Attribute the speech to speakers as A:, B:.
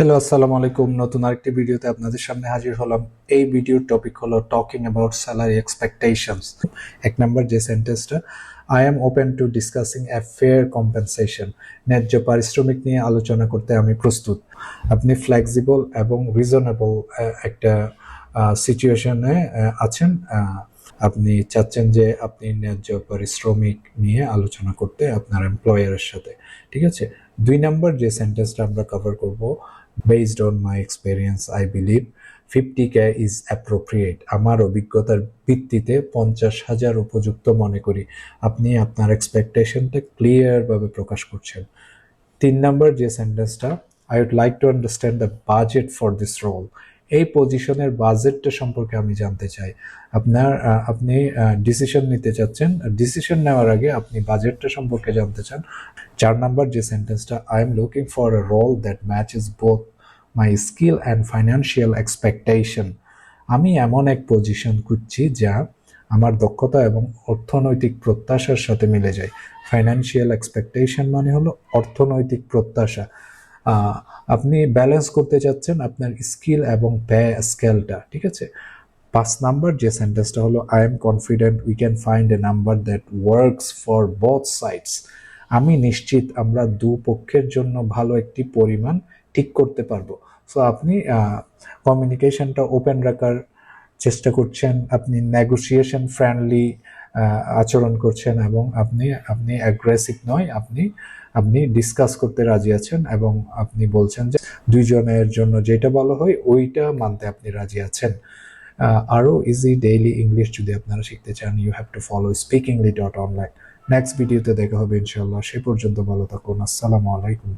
A: Hello, আসসালামু আলাইকুম। নতুন আরেকটি ভিডিওতে আপনাদের সামনে হাজির হলাম। এই ভিডিওর টপিক হলো টকিং অ্যাবাউট স্যালারি এক্সপেকটেশনস। এক নম্বর যে সেন্টেন্সটা, I M open to discussing a fair compensation. ন্যায্য পারিশ্রমিক নিয়ে আলোচনা করতে আমি প্রস্তুত। আপনি ফ্লেক্সিবল এবং রিজনেবল একটা সিচুয়েশনে আছেন। আপনি চাচ্ছেন যে আপনি ন্যায্য পারিশ্রমিক নিয়ে আলোচনা করতে আপনার এমপ্লয়ারের সাথে। ঠিক আছে। 2 নম্বর যে সেন্টেন্সটা আমরা কভার করব, based on my experience I believe 50K is appropriate। আমার অভিজ্ঞতার ভিত্তিতে 50,000 উপযুক্ত মনে করি। আপনি আপনার এক্সপেকটেশনটা ক্লিয়ার ভাবে প্রকাশ করছেন। 3 নম্বর যে সেন্টেন্সটা, I would like to understand the budget for this role. এই পজিশনের বাজেটটা সম্পর্কে আমি জানতে চাই। আপনি ডিসিশন নিতে চাচ্ছেন, ডিসিশন নেওয়ার আগে আপনি বাজেটটা সম্পর্কে জানতে চান। 4 নম্বর যে সেন্টেন্সটা, I am looking for a role that matches both my skill and financial expectation. আমি এমন এক পজিশন খুঁজছি যা আমার দক্ষতা এবং অর্থনৈতিক প্রত্যাশার সাথে মিলে যায়। ফাইন্যান্সিয়াল এক্সপেকটেশন মানে হলো অর্থনৈতিক প্রত্যাশা। আপনি ব্যালেন্স করতে চাচ্ছেন আপনার স্কিল এবং পে স্কেলটা। ঠিক আছে। 5 নম্বর যে সেন্টেন্সটা হলো, I am confident we can find a number that works for both sides. আমি নিশ্চিত আমরা দুপক্ষের জন্য ভালো একটি পরিমাণ ঠিক করতে পারবো। সো আপনি কমিউনিকেশনটা ওপেন রাখার চেষ্টা করছেন, আপনি নেগোসিয়েশন ফ্রেন্ডলি আচরণ করছেন এবং আপনি অ্যাগ্রেসিভ নয়, আপনি ডিসকাস করতে রাজি আছেন এবং আপনি বলছেন যে দুইজনের জন্য যেটা ভালো হয় ওইটা মানতে আপনি রাজি আছেন। আরও ইজি ডেইলি ইংলিশ যদি আপনারা শিখতে চান, ইউ হ্যাভ টু ফলো স্পিকিংলি.online। নেক্সট ভিডিওতে দেখা হবে ইনশাল্লাহ। সে পর্যন্ত ভালো থাকুন। আসসালামু আলাইকুম।